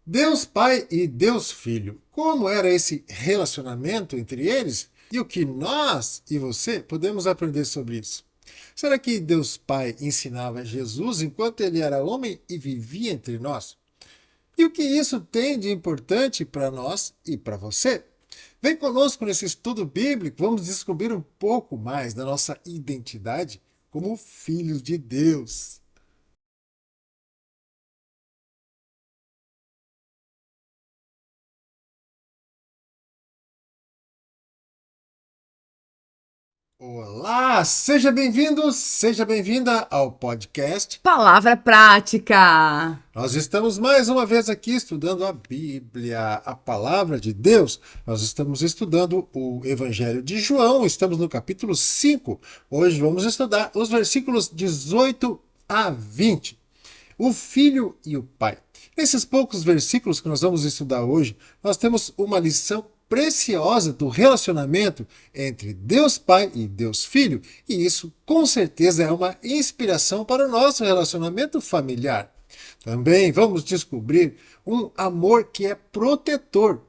Deus Pai e Deus Filho. Como era esse relacionamento entre eles e o que nós e você podemos aprender sobre isso? Será que Deus Pai ensinava Jesus enquanto ele era homem e vivia entre nós? E o que isso tem de importante para nós e para você? Vem conosco nesse estudo bíblico, vamos descobrir um pouco mais da nossa identidade como filhos de Deus. Olá, seja bem-vindo, seja bem-vinda ao podcast. Palavra prática. Nós estamos mais uma vez aqui estudando a Bíblia, a palavra de Deus. Nós estamos estudando o Evangelho de João, estamos no capítulo 5. Hoje vamos estudar os versículos 18 a 20. O Filho e o Pai. Nesses poucos versículos que nós vamos estudar hoje, nós temos uma lição preciosa do relacionamento entre Deus Pai e Deus Filho, e isso com certeza é uma inspiração para o nosso relacionamento familiar. Também vamos descobrir um amor que é protetor.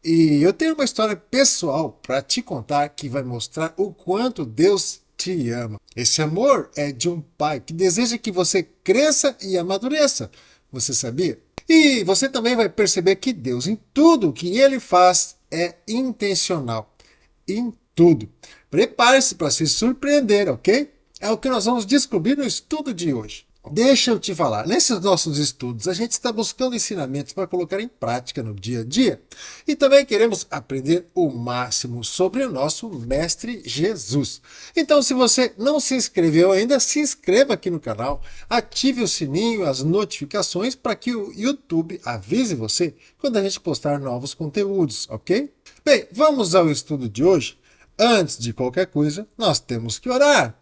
E eu tenho uma história pessoal para te contar que vai mostrar o quanto Deus te ama. Esse amor é de um pai que deseja que você cresça e amadureça. Você sabia? E você também vai perceber que Deus, em tudo que ele faz, é intencional. Em tudo. Prepare-se para se surpreender, ok? É o que nós vamos descobrir no estudo de hoje. Deixa eu te falar, nesses nossos estudos a gente está buscando ensinamentos para colocar em prática no dia a dia e também queremos aprender o máximo sobre o nosso Mestre Jesus. Então, se você não se inscreveu ainda, se inscreva aqui no canal, ative o sininho, as notificações para que o YouTube avise você quando a gente postar novos conteúdos, ok? Bem, vamos ao estudo de hoje. Antes de qualquer coisa, nós temos que orar.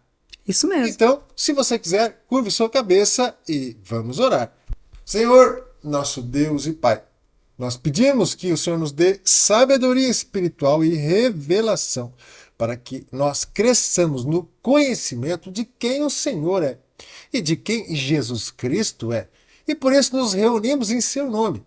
Isso mesmo. Então, se você quiser, curve sua cabeça e vamos orar. Senhor, nosso Deus e Pai, nós pedimos que o Senhor nos dê sabedoria espiritual e revelação para que nós cresçamos no conhecimento de quem o Senhor é e de quem Jesus Cristo é. E por isso nos reunimos em seu nome.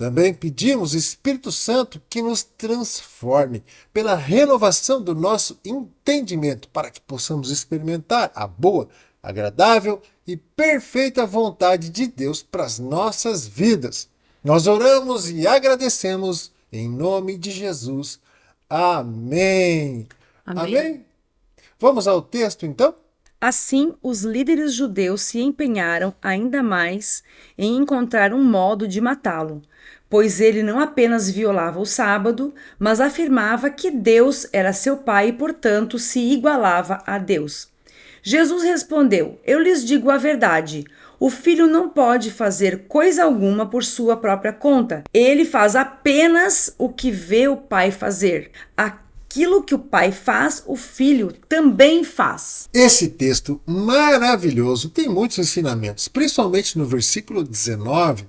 Também pedimos, Espírito Santo, que nos transforme pela renovação do nosso entendimento, para que possamos experimentar a boa, agradável e perfeita vontade de Deus para as nossas vidas. Nós oramos e agradecemos em nome de Jesus. Amém. Amém. Amém? Vamos ao texto então? Assim, os líderes judeus se empenharam ainda mais em encontrar um modo de matá-lo, pois ele não apenas violava o sábado, mas afirmava que Deus era seu pai e, portanto, se igualava a Deus. Jesus respondeu: Eu lhes digo a verdade. O filho não pode fazer coisa alguma por sua própria conta. Ele faz apenas o que vê o pai fazer. Aquilo que o pai faz, o filho também faz. Esse texto maravilhoso tem muitos ensinamentos, principalmente no versículo 19,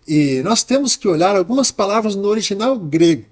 e nós temos que olhar algumas palavras no original grego.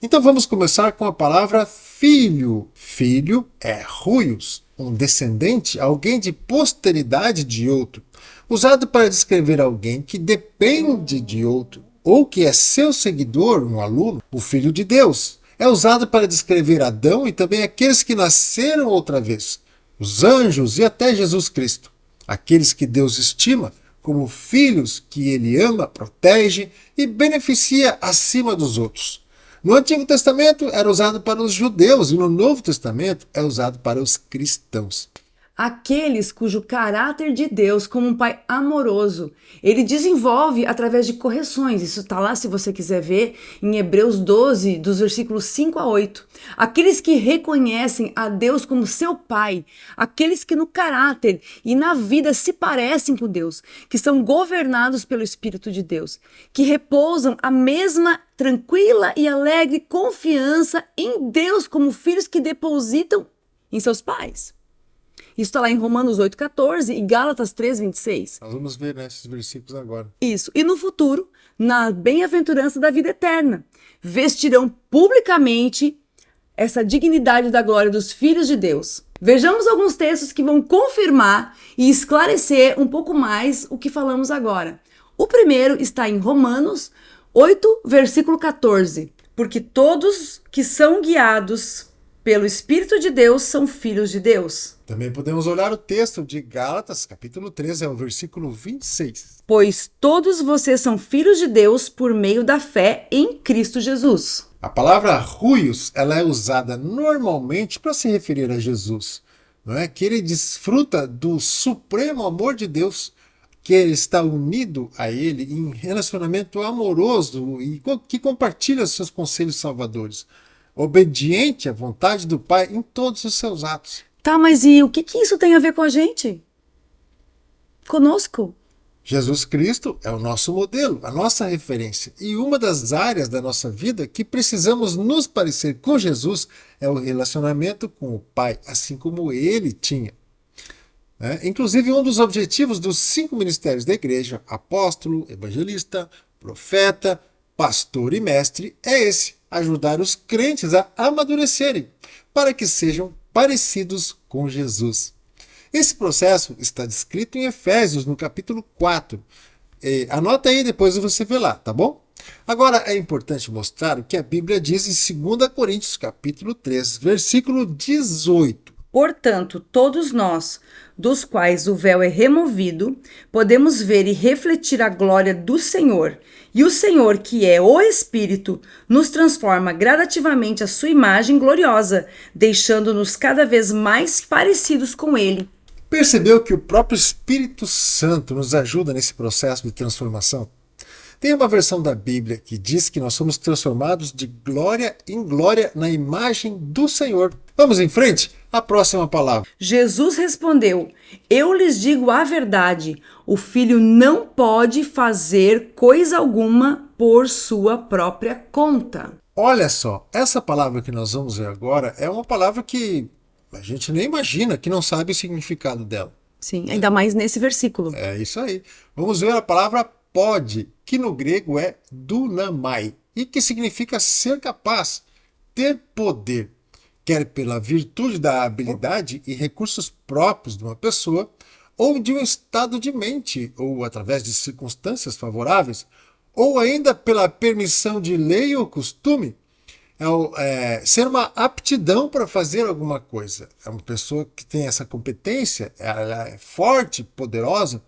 Então vamos começar com a palavra filho. Filho é huios, um descendente, alguém de posteridade de outro, usado para descrever alguém que depende de outro, ou que é seu seguidor, um aluno, o filho de Deus. É usado para descrever Adão e também aqueles que nasceram outra vez, os anjos e até Jesus Cristo, aqueles que Deus estima como filhos que ele ama, protege e beneficia acima dos outros. No Antigo Testamento era usado para os judeus e no Novo Testamento é usado para os cristãos. Aqueles cujo caráter de Deus como um pai amoroso, ele desenvolve através de correções. Isso está lá, se você quiser ver, em Hebreus 12, dos versículos 5 a 8. Aqueles que reconhecem a Deus como seu pai, aqueles que no caráter e na vida se parecem com Deus, que são governados pelo Espírito de Deus, que repousam a mesma tranquila e alegre confiança em Deus como filhos que depositam em seus pais. Isso está lá em Romanos 8,14 e Gálatas 3,26. Nós vamos ver nesses versículos agora. Isso. E no futuro, na bem-aventurança da vida eterna, vestirão publicamente essa dignidade da glória dos filhos de Deus. Vejamos alguns textos que vão confirmar e esclarecer um pouco mais o que falamos agora. O primeiro está em Romanos 8, versículo 14. Porque todos que são guiados pelo Espírito de Deus são filhos de Deus. Também podemos olhar o texto de Gálatas, capítulo 13, o versículo 26. Pois todos vocês são filhos de Deus por meio da fé em Cristo Jesus. A palavra huios, ela é usada normalmente para se referir a Jesus, não é? Que ele desfruta do supremo amor de Deus, que ele está unido a ele em relacionamento amoroso e que compartilha seus conselhos salvadores, obediente à vontade do Pai em todos os seus atos. Tá, mas e o que isso tem a ver com a gente? Conosco? Jesus Cristo é o nosso modelo, a nossa referência. E uma das áreas da nossa vida que precisamos nos parecer com Jesus é o relacionamento com o Pai, assim como ele tinha. Inclusive, um dos objetivos dos 5 ministérios da igreja, apóstolo, evangelista, profeta, pastor e mestre, é esse: ajudar os crentes a amadurecerem, para que sejam parecidos com Jesus. Esse processo está descrito em Efésios, no capítulo 4. Anota aí, depois você vê lá, tá bom? Agora, é importante mostrar o que a Bíblia diz em 2 Coríntios, capítulo 3, versículo 18. Portanto, todos nós, dos quais o véu é removido, podemos ver e refletir a glória do Senhor. E o Senhor, que é o Espírito, nos transforma gradativamente à sua imagem gloriosa, deixando-nos cada vez mais parecidos com Ele. Percebeu que o próprio Espírito Santo nos ajuda nesse processo de transformação? Tem uma versão da Bíblia que diz que nós somos transformados de glória em glória na imagem do Senhor. Vamos em frente? A próxima palavra. Jesus respondeu: Eu lhes digo a verdade, o filho não pode fazer coisa alguma por sua própria conta. Olha só, essa palavra que nós vamos ver agora é uma palavra que a gente nem imagina, que não sabe o significado dela. Sim, ainda mais nesse versículo. É isso aí. Vamos ver a palavra pode, que no grego é dunamai, e que significa ser capaz, ter poder, quer pela virtude da habilidade e recursos próprios de uma pessoa, ou de um estado de mente, ou através de circunstâncias favoráveis, ou ainda pela permissão de lei ou costume. Ser uma aptidão para fazer alguma coisa. É uma pessoa que tem essa competência, ela é forte, poderosa.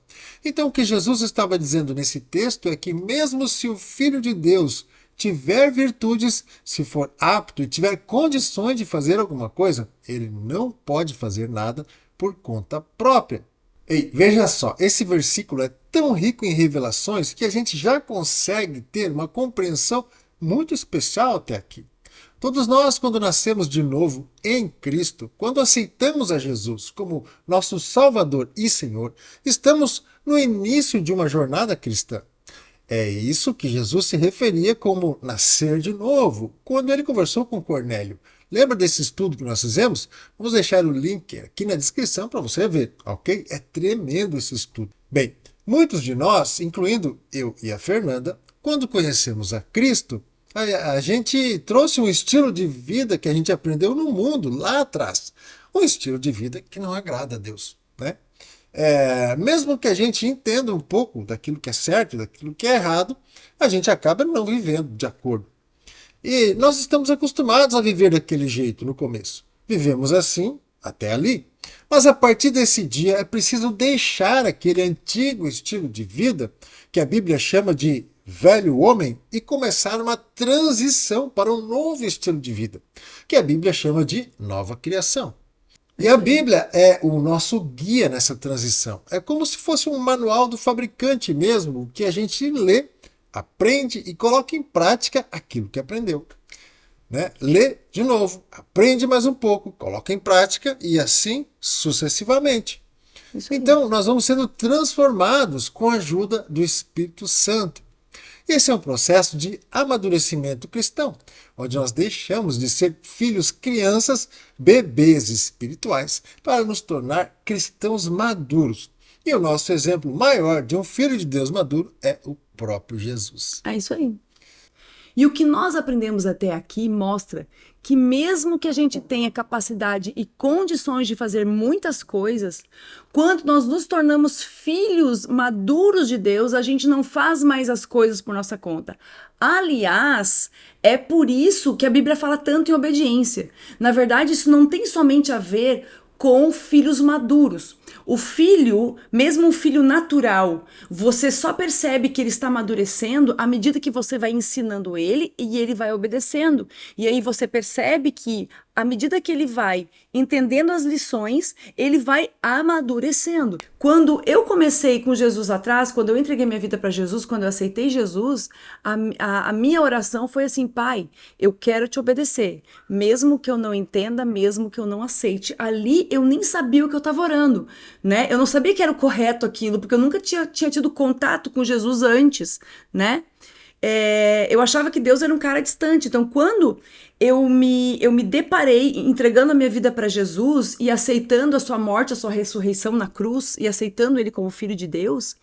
Então o que Jesus estava dizendo nesse texto é que mesmo se o Filho de Deus tiver virtudes, se for apto e tiver condições de fazer alguma coisa, ele não pode fazer nada por conta própria. Ei, veja só, esse versículo é tão rico em revelações que a gente já consegue ter uma compreensão muito especial até aqui. Todos nós, quando nascemos de novo em Cristo, quando aceitamos a Jesus como nosso Salvador e Senhor, estamos no início de uma jornada cristã. É isso que Jesus se referia como nascer de novo, quando ele conversou com Cornélio. Lembra desse estudo que nós fizemos? Vamos deixar o link aqui na descrição para você ver, ok? É tremendo esse estudo. Bem, muitos de nós, incluindo eu e a Fernanda, quando conhecemos a Cristo, a gente trouxe um estilo de vida que a gente aprendeu no mundo lá atrás. Um estilo de vida que não agrada a Deus, né? Mesmo que a gente entenda um pouco daquilo que é certo e daquilo que é errado, a gente acaba não vivendo de acordo. E nós estamos acostumados a viver daquele jeito no começo. Vivemos assim até ali. Mas a partir desse dia é preciso deixar aquele antigo estilo de vida que a Bíblia chama de velho homem e começar uma transição para um novo estilo de vida, que a Bíblia chama de nova criação. E a Bíblia é o nosso guia nessa transição. É como se fosse um manual do fabricante mesmo, que a gente lê, aprende e coloca em prática aquilo que aprendeu. Lê de novo, aprende mais um pouco, coloca em prática e assim sucessivamente. Então, nós vamos sendo transformados com a ajuda do Espírito Santo. Esse é um processo de amadurecimento cristão, onde nós deixamos de ser filhos, crianças, bebês espirituais, para nos tornar cristãos maduros. E o nosso exemplo maior de um filho de Deus maduro é o próprio Jesus. É isso aí. E o que nós aprendemos até aqui mostra que mesmo que a gente tenha capacidade e condições de fazer muitas coisas, quando nós nos tornamos filhos maduros de Deus, a gente não faz mais as coisas por nossa conta. Aliás, é por isso que a Bíblia fala tanto em obediência. Na verdade, isso não tem somente a ver com filhos maduros. O filho, mesmo um filho natural, você só percebe que ele está amadurecendo à medida que você vai ensinando ele e ele vai obedecendo. E aí você percebe que, à medida que ele vai entendendo as lições, ele vai amadurecendo. Quando eu comecei com Jesus atrás, quando eu entreguei minha vida para Jesus, quando eu aceitei Jesus, a minha oração foi assim: Pai, eu quero te obedecer, mesmo que eu não entenda, mesmo que eu não aceite. Ali eu nem sabia o que eu estava orando, né? Eu não sabia que era o correto aquilo, porque eu nunca tinha tido contato com Jesus antes, né? Eu achava que Deus era um cara distante. Então, quando eu me deparei entregando a minha vida para Jesus e aceitando a sua morte, a sua ressurreição na cruz e aceitando ele como filho de Deus,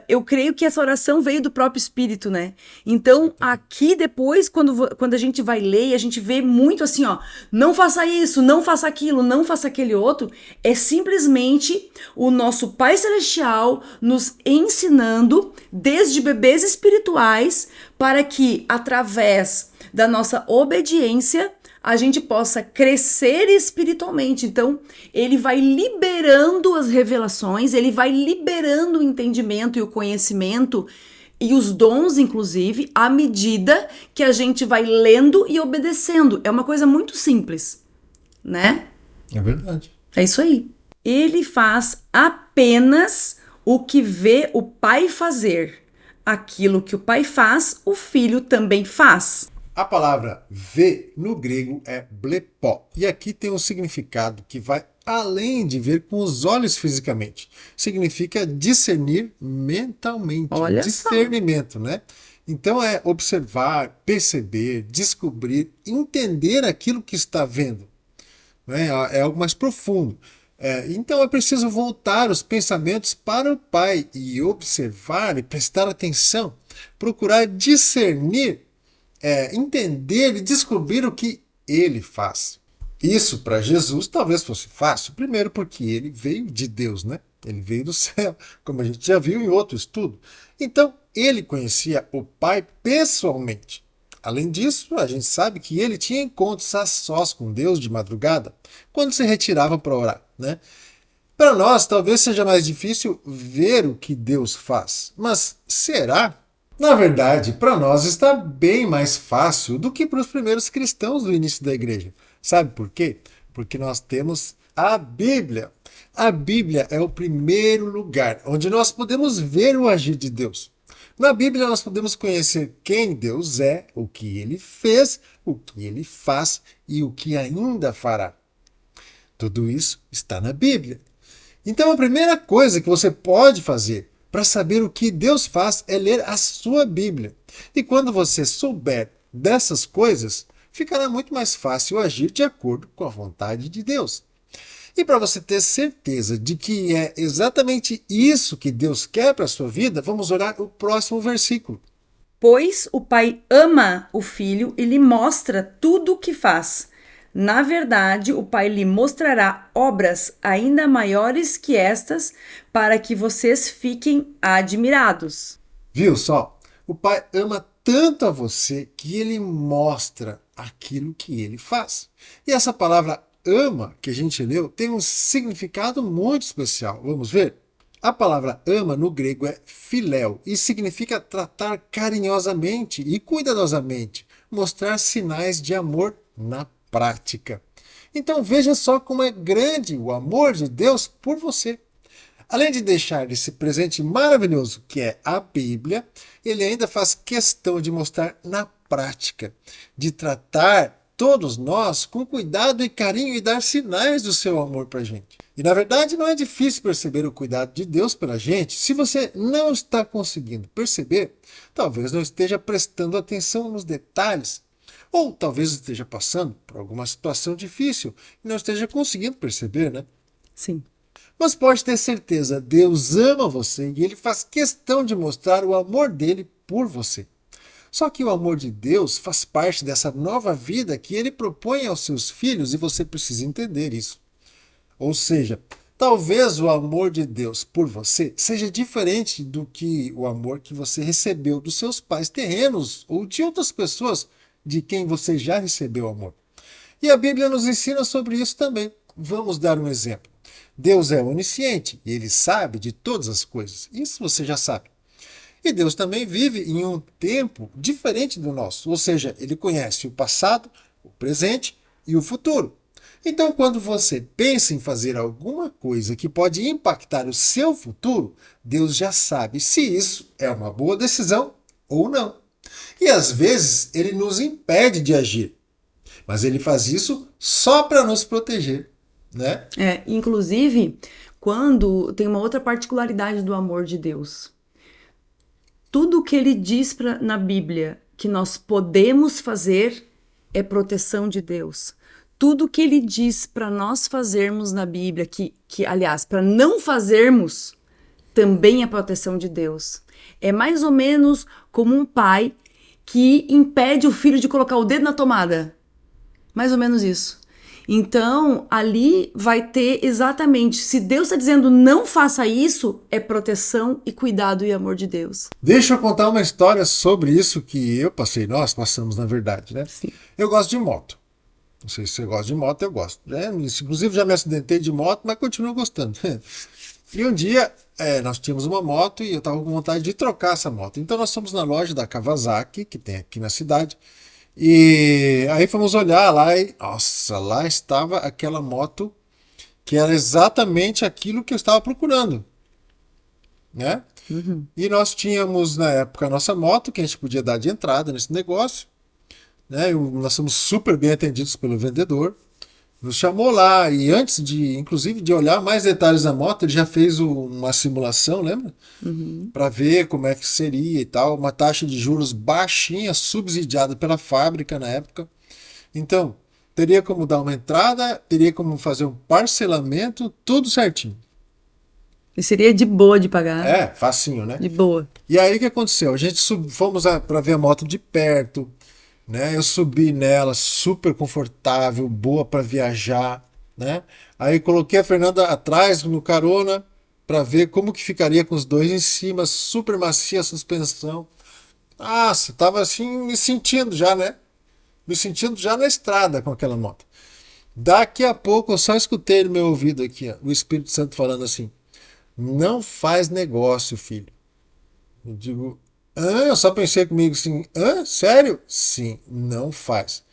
eu creio que essa oração veio do próprio Espírito, né? Então, aqui depois, quando a gente vai ler, a gente vê muito assim, ó, não faça isso, não faça aquilo, não faça aquele outro, é simplesmente o nosso Pai Celestial nos ensinando, desde bebês espirituais, para que, através da nossa obediência, a gente possa crescer espiritualmente. Então, ele vai liberando as revelações, ele vai liberando o entendimento e o conhecimento e os dons, inclusive, à medida que a gente vai lendo e obedecendo. É uma coisa muito simples, né? É verdade. É isso aí. Ele faz apenas o que vê o pai fazer. Aquilo que o pai faz, o filho também faz. A palavra ver no grego é blepó, e aqui tem um significado que vai além de ver com os olhos fisicamente. Significa discernir mentalmente. Olha discernimento, né? Então é observar, perceber, descobrir, entender aquilo que está vendo. Né? É algo mais profundo. Então é preciso voltar os pensamentos para o Pai e observar e prestar atenção, procurar discernir, entender e descobrir o que ele faz. Isso para Jesus talvez fosse fácil, primeiro porque ele veio de Deus, né? Ele veio do céu, como a gente já viu em outro estudo. Então, ele conhecia o Pai pessoalmente. Além disso, a gente sabe que ele tinha encontros a sós com Deus de madrugada, quando se retirava para orar, né? Para nós, talvez seja mais difícil ver o que Deus faz. Mas será? Na verdade, para nós está bem mais fácil do que para os primeiros cristãos do início da igreja. Sabe por quê? Porque nós temos a Bíblia. A Bíblia é o primeiro lugar onde nós podemos ver o agir de Deus. Na Bíblia nós podemos conhecer quem Deus é, o que ele fez, o que ele faz e o que ainda fará. Tudo isso está na Bíblia. Então a primeira coisa que você pode fazer para saber o que Deus faz é ler a sua Bíblia. E quando você souber dessas coisas, ficará muito mais fácil agir de acordo com a vontade de Deus. E para você ter certeza de que é exatamente isso que Deus quer para a sua vida, vamos olhar o próximo versículo. Pois o pai ama o filho e lhe mostra tudo o que faz. Na verdade, o pai lhe mostrará obras ainda maiores que estas, para que vocês fiquem admirados. Viu só? O pai ama tanto a você que ele mostra aquilo que ele faz. E essa palavra ama, que a gente leu, tem um significado muito especial. Vamos ver? A palavra ama no grego é philéu e significa tratar carinhosamente e cuidadosamente, mostrar sinais de amor na prática. Então veja só como é grande o amor de Deus por você. Além de deixar esse presente maravilhoso que é a Bíblia, ele ainda faz questão de mostrar na prática, de tratar todos nós com cuidado e carinho e dar sinais do seu amor para a gente. E na verdade não é difícil perceber o cuidado de Deus pela gente. Se você não está conseguindo perceber, talvez não esteja prestando atenção nos detalhes. Ou talvez esteja passando por alguma situação difícil e não esteja conseguindo perceber, né? Sim. Mas pode ter certeza, Deus ama você e Ele faz questão de mostrar o amor dele por você. Só que o amor de Deus faz parte dessa nova vida que ele propõe aos seus filhos e você precisa entender isso. Ou seja, talvez o amor de Deus por você seja diferente do que o amor que você recebeu dos seus pais terrenos ou de outras pessoas de quem você já recebeu amor. E a Bíblia nos ensina sobre isso também. Vamos dar um exemplo. Deus é onisciente e ele sabe de todas as coisas. Isso você já sabe. E Deus também vive em um tempo diferente do nosso, ou seja, ele conhece o passado, o presente e o futuro. Então, quando você pensa em fazer alguma coisa que pode impactar o seu futuro, Deus já sabe se isso é uma boa decisão ou não. E às vezes ele nos impede de agir, mas ele faz isso só para nos proteger, né? Inclusive, quando tem uma outra particularidade do amor de Deus. Tudo que ele diz na Bíblia que nós podemos fazer é proteção de Deus. Tudo que ele diz para nós fazermos na Bíblia, aliás, para não fazermos, também é proteção de Deus. É mais ou menos como um pai que impede o filho de colocar o dedo na tomada. Mais ou menos isso. Então, ali vai ter exatamente, se Deus está dizendo não faça isso, é proteção e cuidado e amor de Deus. Deixa eu contar uma história sobre isso que eu passei, nós passamos na verdade, né? Sim. Eu gosto de moto. Não sei se você gosta de moto, eu gosto. Né? Inclusive já me acidentei de moto, mas continuo gostando. E um dia nós tínhamos uma moto e eu estava com vontade de trocar essa moto. Então nós fomos na loja da Kawasaki, que tem aqui na cidade, e aí fomos olhar lá e, nossa, lá estava aquela moto que era exatamente aquilo que eu estava procurando, né? Uhum. E nós tínhamos na época a nossa moto, que a gente podia dar de entrada nesse negócio, né? Nós fomos super bem atendidos pelo vendedor, nos chamou lá e antes inclusive de olhar mais detalhes da moto, ele já fez uma simulação, lembra? Uhum. Para ver como é que seria e tal, uma taxa de juros baixinha, subsidiada pela fábrica na época. Então, teria como dar uma entrada, teria como fazer um parcelamento, tudo certinho. E seria de boa de pagar. Facinho, né? De boa. E aí o que aconteceu? A gente fomos para ver a moto de perto, né? Eu subi nela, super confortável, boa para viajar, né? Aí coloquei a Fernanda atrás no carona para ver como que ficaria com os dois em cima, super macia a suspensão. Nossa, tava assim me sentindo já, né? Me sentindo já na estrada com aquela moto. Daqui a pouco eu só escutei no meu ouvido aqui, ó, o Espírito Santo falando assim: não faz negócio, filho. Eu digo, eu só pensei comigo assim, sério? Sim, não faz.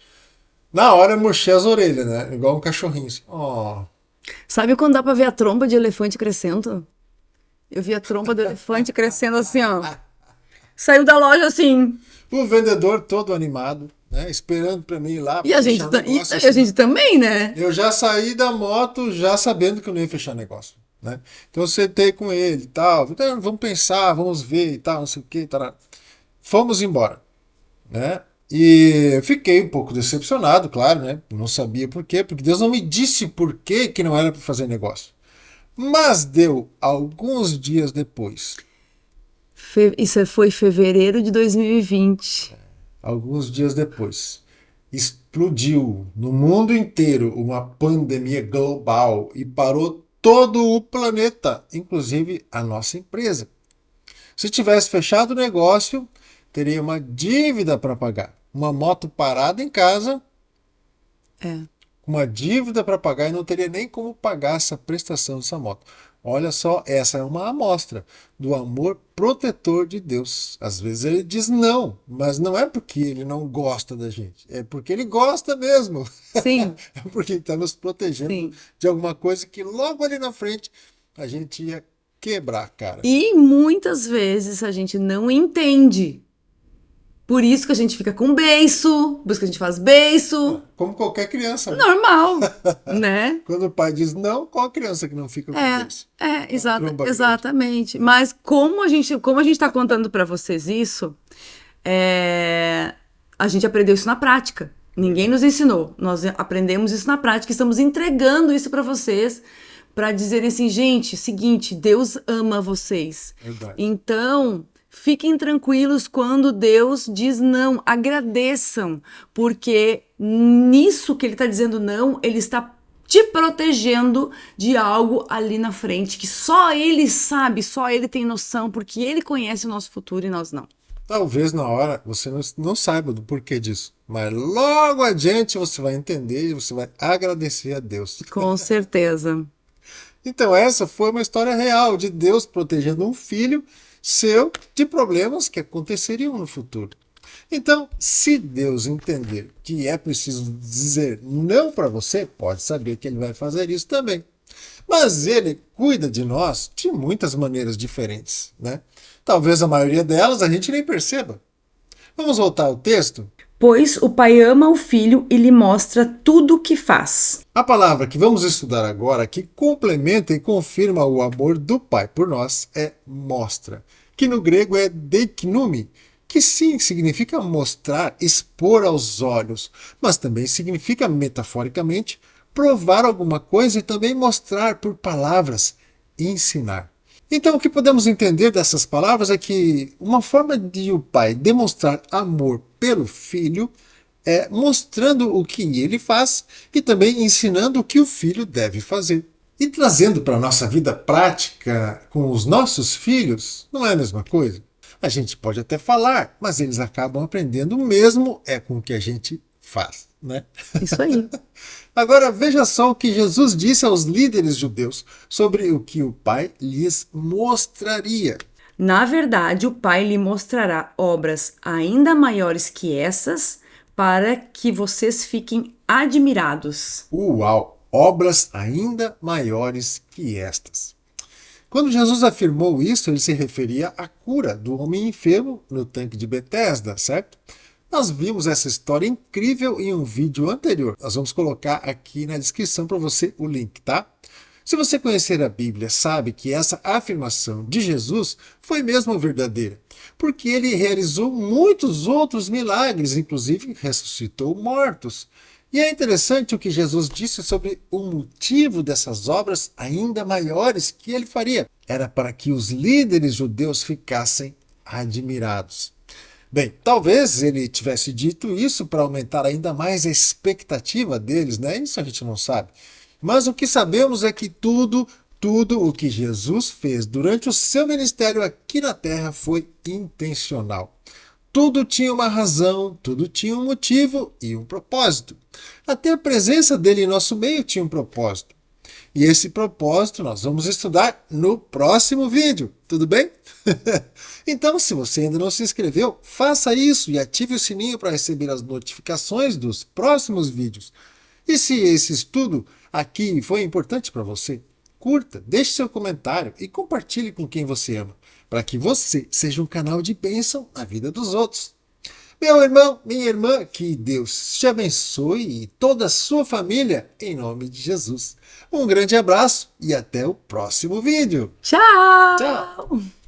Na hora eu murchei as orelhas, né? Igual um cachorrinho. Assim. Oh. Sabe quando dá pra ver a tromba de elefante crescendo? Eu vi a tromba do elefante crescendo assim, ó. Saiu da loja assim. O vendedor todo animado, né? Esperando pra mim ir lá. E a gente também, né? Eu já saí da moto já sabendo que eu não ia fechar negócio. Né? Então eu sentei com ele e tal, então, vamos pensar, vamos ver e tal, não sei o que, tal. Fomos embora, né? E fiquei um pouco decepcionado, claro, né? Não sabia por quê, porque Deus não me disse por quê que não era para fazer negócio. Mas deu alguns dias depois. Isso foi fevereiro de 2020. Alguns dias depois. Explodiu no mundo inteiro uma pandemia global e parou todo o planeta, inclusive a nossa empresa. Se tivesse fechado o negócio, teria uma dívida para pagar. Uma moto parada em casa, uma dívida para pagar e não teria nem como pagar essa prestação dessa moto. Olha só, essa é uma amostra do amor protetor de Deus. Às vezes ele diz não, mas não é porque ele não gosta da gente, é porque ele gosta mesmo. Sim. É porque ele está nos protegendo Sim. de alguma coisa que logo ali na frente a gente ia quebrar a cara. E muitas vezes a gente não entende. Por isso que a gente fica com beiço, por isso que a gente faz beiço. Como qualquer criança. Né? Normal, né? Quando o pai diz não, qual criança que não fica com beiço? Exatamente. Mas como a gente está contando para vocês isso, a gente aprendeu isso na prática. Ninguém nos ensinou. Nós aprendemos isso na prática e estamos entregando isso para vocês, para dizerem assim, gente, seguinte, Deus ama vocês. Verdade. Então, Fiquem tranquilos quando Deus diz não, agradeçam, porque nisso que ele está dizendo não, ele está te protegendo de algo ali na frente que só ele sabe, só ele tem noção, porque ele conhece o nosso futuro e nós não. Talvez na hora você não saiba do porquê disso, mas logo adiante você vai entender e você vai agradecer a Deus. Com certeza. Então essa foi uma história real de Deus protegendo um filho seu de problemas que aconteceriam no futuro. Então, se Deus entender que é preciso dizer não para você, pode saber que ele vai fazer isso também. Mas ele cuida de nós de muitas maneiras diferentes, né? Talvez a maioria delas a gente nem perceba. Vamos voltar ao texto? Pois o pai ama o filho e lhe mostra tudo o que faz. A palavra que vamos estudar agora, que complementa e confirma o amor do pai por nós, é mostra, que no grego é deiknumi, que sim significa mostrar, expor aos olhos, mas também significa metaforicamente provar alguma coisa e também mostrar por palavras, ensinar. Então, o que podemos entender dessas palavras é que uma forma de o pai demonstrar amor pelo filho é mostrando o que ele faz e também ensinando o que o filho deve fazer. E trazendo para a nossa vida prática com os nossos filhos, não é a mesma coisa? A gente pode até falar, mas eles acabam aprendendo mesmo com o que a gente faz, né? Isso aí. Agora veja só o que Jesus disse aos líderes judeus sobre o que o Pai lhes mostraria. Na verdade, o pai lhe mostrará obras ainda maiores que essas, para que vocês fiquem admirados. Uau! Obras ainda maiores que estas. Quando Jesus afirmou isso, ele se referia à cura do homem enfermo no tanque de Betesda, certo? Nós vimos essa história incrível em um vídeo anterior. Nós vamos colocar aqui na descrição para você o link, tá? Se você conhecer a Bíblia, sabe que essa afirmação de Jesus foi mesmo verdadeira, porque ele realizou muitos outros milagres, inclusive ressuscitou mortos. E é interessante o que Jesus disse sobre o motivo dessas obras ainda maiores que ele faria. Era para que os líderes judeus ficassem admirados. Bem, talvez ele tivesse dito isso para aumentar ainda mais a expectativa deles, né? Isso a gente não sabe. Mas o que sabemos é que tudo o que Jesus fez durante o seu ministério aqui na Terra foi intencional. Tudo tinha uma razão, tudo tinha um motivo e um propósito. Até a presença dele em nosso meio tinha um propósito. E esse propósito nós vamos estudar no próximo vídeo, tudo bem? Então, se você ainda não se inscreveu, faça isso e ative o sininho para receber as notificações dos próximos vídeos. E se esse estudo aqui foi importante para você, curta, deixe seu comentário e compartilhe com quem você ama, para que você seja um canal de bênção na vida dos outros. Meu irmão, minha irmã, que Deus te abençoe e toda a sua família, em nome de Jesus. Um grande abraço e até o próximo vídeo. Tchau! Tchau!